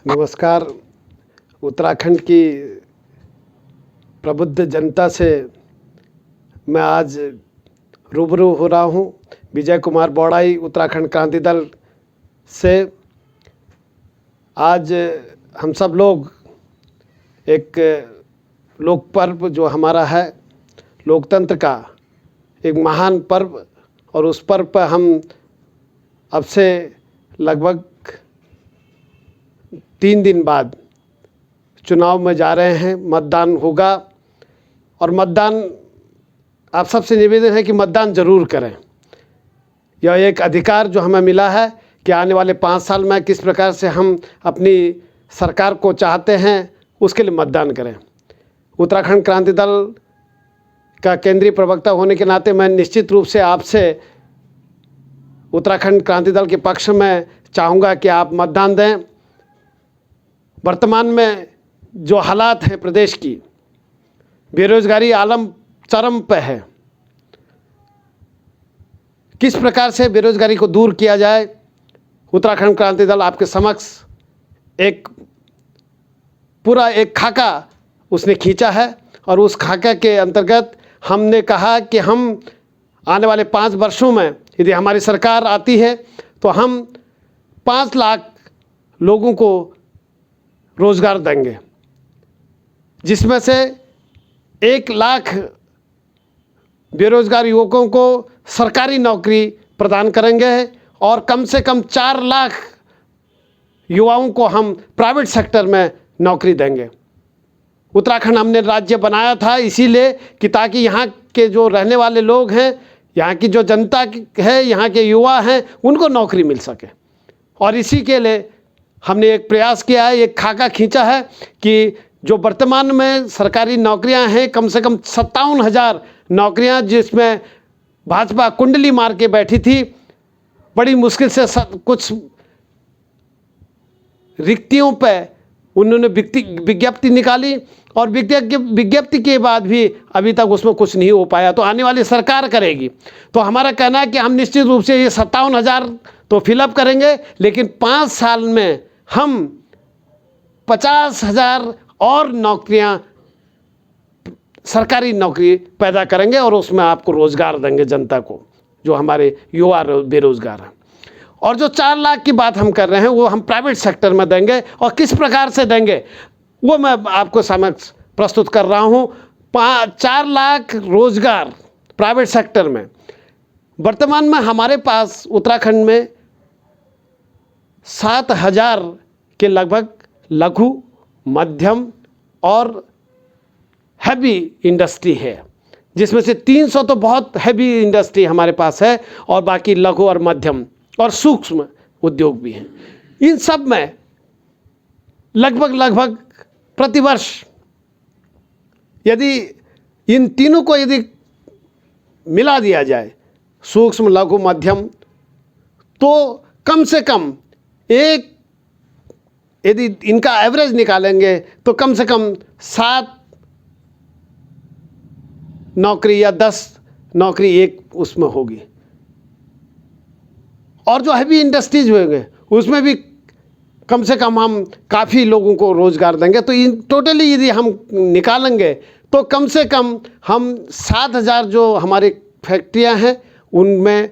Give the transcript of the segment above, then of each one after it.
नमस्कार। उत्तराखंड की प्रबुद्ध जनता से मैं आज रूबरू हो रहा हूँ। विजय कुमार बौड़ाई, उत्तराखंड क्रांति दल से। आज हम सब लोग एक लोक पर्व जो हमारा है, लोकतंत्र का एक महान पर्व, और उस पर्व पर हम अब से लगभग 3 दिन बाद चुनाव में जा रहे हैं। मतदान होगा और मतदान, आप सबसे निवेदन है कि मतदान ज़रूर करें। यह एक अधिकार जो हमें मिला है कि आने वाले 5 साल में किस प्रकार से हम अपनी सरकार को चाहते हैं, उसके लिए मतदान करें। उत्तराखंड क्रांति दल का केंद्रीय प्रवक्ता होने के नाते मैं निश्चित रूप से आपसे उत्तराखंड क्रांति दल के पक्ष में चाहूँगा कि आप मतदान दें। वर्तमान में जो हालात हैं प्रदेश की, बेरोजगारी आलम चरम पे है। किस प्रकार से बेरोजगारी को दूर किया जाए, उत्तराखंड क्रांति दल आपके समक्ष एक पूरा एक खाका उसने खींचा है, और उस खाका के अंतर्गत हमने कहा कि हम आने वाले 5 वर्षों में यदि हमारी सरकार आती है तो हम 5 लाख लोगों को रोज़गार देंगे, जिसमें से 1 लाख बेरोजगार युवकों को सरकारी नौकरी प्रदान करेंगे, और कम से कम 4 लाख युवाओं को हम प्राइवेट सेक्टर में नौकरी देंगे। उत्तराखंड हमने राज्य बनाया था इसीलिए कि ताकि यहाँ के जो रहने वाले लोग हैं, यहाँ की जो जनता है, यहाँ के युवा हैं, उनको नौकरी मिल सके। और इसी के लिए हमने एक प्रयास किया है, एक खाका खींचा है कि जो वर्तमान में सरकारी नौकरियां हैं, कम से कम 57,000 नौकरियां, जिसमें भाजपा कुंडली मार के बैठी थी। बड़ी मुश्किल से कुछ रिक्तियों पे उन्होंने विज्ञप्ति निकाली, और विज्ञप्ति के बाद भी अभी तक उसमें कुछ नहीं हो पाया। तो आने वाली सरकार करेगी। तो हमारा कहना है कि हम निश्चित रूप से ये 57,000 तो फिलअप करेंगे, लेकिन 5 साल में हम 50,000 और नौकरियां, सरकारी नौकरी पैदा करेंगे, और उसमें आपको रोज़गार देंगे जनता को, जो हमारे युवा बेरोज़गार हैं। और जो 4 लाख की बात हम कर रहे हैं, वो हम प्राइवेट सेक्टर में देंगे, और किस प्रकार से देंगे वो मैं आपको समक्ष प्रस्तुत कर रहा हूँ। 4 लाख रोज़गार प्राइवेट सेक्टर में। वर्तमान में हमारे पास उत्तराखंड में 7,000 के लगभग लघु, मध्यम और हैवी इंडस्ट्री है, जिसमें से 300 तो बहुत हैवी इंडस्ट्री हमारे पास है, और बाकी लघु और मध्यम और सूक्ष्म उद्योग भी हैं। इन सब में लगभग प्रतिवर्ष यदि इन तीनों को यदि मिला दिया जाए, सूक्ष्म, लघु, मध्यम, तो कम से कम यदि इनका एवरेज निकालेंगे तो कम से कम 7 नौकरी या 10 नौकरी एक उसमें होगी। और जो हैवी इंडस्ट्रीज होंगे उसमें भी कम से कम हम काफ़ी लोगों को रोज़गार देंगे। तो इन टोटली यदि हम निकालेंगे तो कम से कम हम 7,000 जो हमारी फैक्ट्रियां हैं उनमें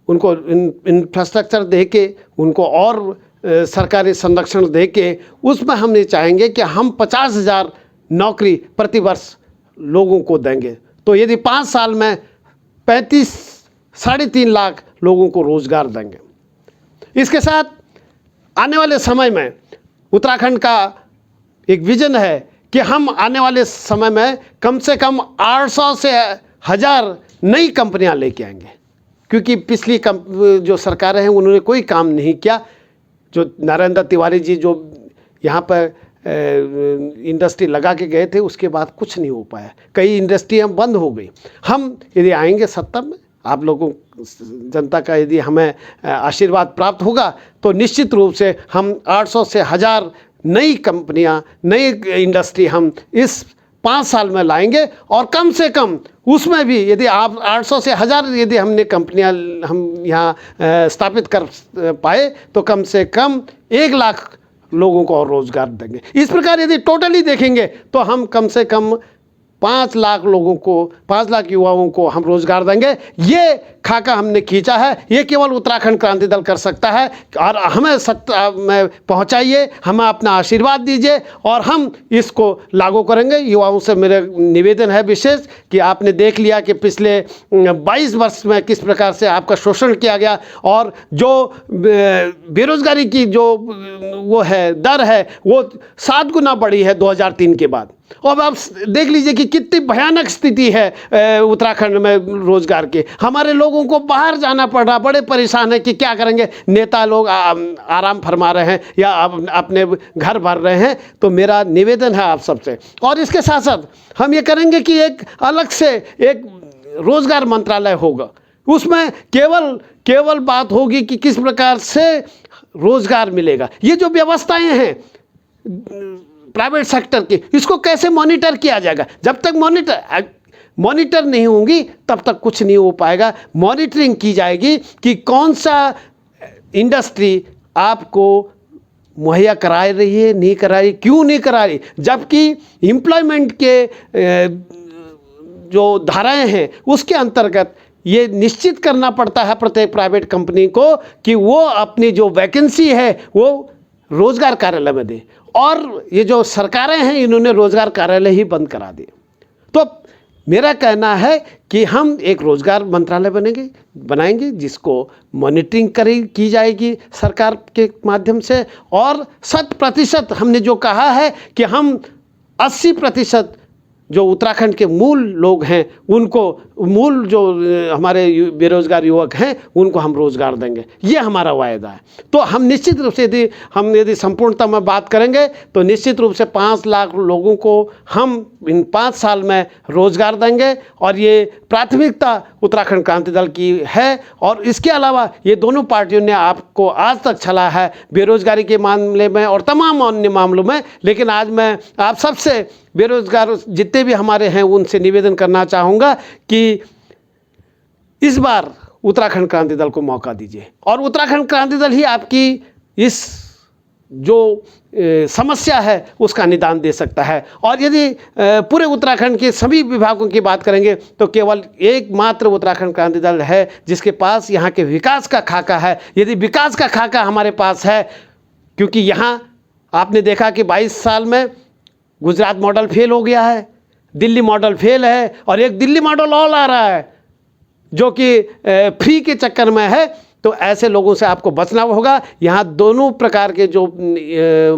उनको इंफ्रास्ट्रक्चर दे के, उनको और सरकारी संरक्षण दे के, उसमें हम ये चाहेंगे कि हम 50,000 नौकरी प्रतिवर्ष लोगों को देंगे। तो यदि 5 साल में 3.5 लाख लोगों को रोज़गार देंगे। इसके साथ आने वाले समय में उत्तराखंड का एक विज़न है कि हम आने वाले समय में कम से कम 800 से 1000 नई कंपनियां लेके आएंगे, क्योंकि पिछली जो सरकारें हैं उन्होंने कोई काम नहीं किया। जो नरेंद्र तिवारी जी जो यहाँ पर इंडस्ट्री लगा के गए थे, उसके बाद कुछ नहीं हो पाया, कई इंडस्ट्रियाँ बंद हो गई। हम यदि आएंगे सत्ता में, आप लोगों जनता का यदि हमें आशीर्वाद प्राप्त होगा, तो निश्चित रूप से हम 800 से 1000 नई कंपनियां, नई इंडस्ट्री हम इस 5 साल में लाएंगे। और कम से कम उसमें भी यदि आप 800 से 1000 यदि हमने कंपनियां हम यहाँ स्थापित कर पाए, तो कम से कम 1 लाख लोगों को और रोज़गार देंगे। इस प्रकार यदि टोटली देखेंगे तो हम कम से कम 5 लाख लोगों को, 5 लाख युवाओं को हम रोज़गार देंगे। ये खाका हमने खींचा है, ये केवल उत्तराखंड क्रांति दल कर सकता है। और हमें सत्ता में पहुंचाइए, हमें अपना आशीर्वाद दीजिए और हम इसको लागू करेंगे। युवाओं से मेरा निवेदन है विशेष कि आपने देख लिया कि पिछले 22 वर्ष में किस प्रकार से आपका शोषण किया गया और जो बेरोजगारी की जो वो है दर है वो 7 गुना बढ़ी है 2003 के बाद। अब आप देख लीजिए कि कितनी भयानक स्थिति है उत्तराखंड में रोजगार की। हमारे लोगों को बाहर जाना पड़ रहा, बड़े परेशान है कि क्या करेंगे। नेता लोग आराम फरमा रहे हैं या अपने घर भर रहे हैं। तो मेरा निवेदन है आप सबसे, और इसके साथ साथ हम ये करेंगे कि एक अलग से एक रोजगार मंत्रालय होगा। उसमें केवल बात होगी कि किस प्रकार से रोजगार मिलेगा। ये जो व्यवस्थाएं हैं प्राइवेट सेक्टर की, इसको कैसे मॉनिटर किया जाएगा। जब तक मॉनिटर नहीं होंगी तब तक कुछ नहीं हो पाएगा। मॉनिटरिंग की जाएगी कि कौन सा इंडस्ट्री आपको मुहैया करा रही है, नहीं करा रही, क्यों नहीं करा रही। जबकि एम्प्लॉयमेंट के जो धाराएं हैं उसके अंतर्गत ये निश्चित करना पड़ता है प्रत्येक प्राइवेट कंपनी को कि वो अपनी जो वैकेंसी है वो रोजगार कार्यालय में दे। और ये जो सरकारें हैं इन्होंने रोजगार कार्यालय ही बंद करा दिए। तो मेरा कहना है कि हम एक रोजगार मंत्रालय बनाएंगे जिसको मॉनिटरिंग की जाएगी सरकार के माध्यम से। और 100% हमने जो कहा है कि हम 80% जो उत्तराखंड के मूल लोग हैं उनको, मूल जो हमारे बेरोजगार युवक हैं उनको हम रोज़गार देंगे, ये हमारा वायदा है। तो हम निश्चित रूप से यदि संपूर्णता में बात करेंगे तो निश्चित रूप से 5 लाख लोगों को हम इन 5 साल में रोज़गार देंगे। और ये प्राथमिकता उत्तराखंड क्रांति दल की है। और इसके अलावा ये दोनों पार्टियों ने आपको आज तक छला है बेरोजगारी के मामले में और तमाम अन्य मामलों में। लेकिन आज मैं आप सबसे बेरोजगार जितने भी हमारे हैं उनसे निवेदन करना चाहूँगा कि इस बार उत्तराखंड क्रांति दल को मौका दीजिए। और उत्तराखंड क्रांति दल ही आपकी इस जो समस्या है उसका निदान दे सकता है। और यदि पूरे उत्तराखंड के सभी विभागों की बात करेंगे तो केवल एकमात्र उत्तराखंड क्रांति दल है जिसके पास यहाँ के विकास का खाका है। यदि विकास का खाका हमारे पास है, क्योंकि यहाँ आपने देखा कि 22 साल में गुजरात मॉडल फेल हो गया है, दिल्ली मॉडल फेल है और एक दिल्ली मॉडल और आ रहा है जो कि फ्री के चक्कर में है। तो ऐसे लोगों से आपको बचना होगा। यहाँ दोनों प्रकार के जो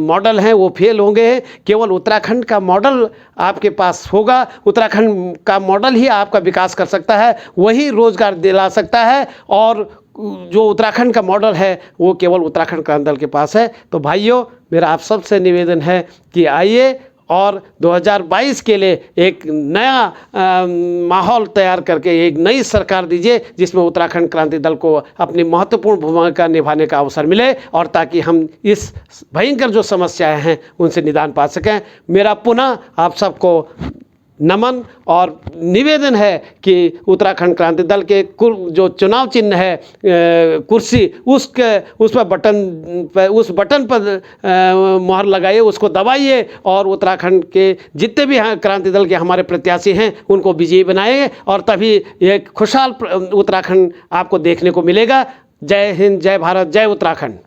मॉडल हैं वो फेल होंगे। केवल उत्तराखंड का मॉडल आपके पास होगा, उत्तराखंड का मॉडल ही आपका विकास कर सकता है, वही रोज़गार दिला सकता है। और जो उत्तराखंड का मॉडल है वो केवल उत्तराखंड क्रांति दल के पास है। तो भाइयों, मेरा आप सबसे निवेदन है कि आइए और 2022 के लिए एक नया माहौल तैयार करके एक नई सरकार दीजिए जिसमें उत्तराखंड क्रांति दल को अपनी महत्वपूर्ण भूमिका निभाने का अवसर मिले और ताकि हम इस भयंकर जो समस्याएं हैं उनसे निदान पा सकें। मेरा पुनः आप सबको नमन और निवेदन है कि उत्तराखंड क्रांति दल के जो चुनाव चिन्ह है कुर्सी, उस बटन पर मुहर लगाइए, उसको दबाइए और उत्तराखंड के जितने भी क्रांति दल के हमारे प्रत्याशी हैं उनको विजयी बनाएंगे और तभी एक खुशहाल उत्तराखंड आपको देखने को मिलेगा। जय हिंद, जय भारत, जय उत्तराखंड।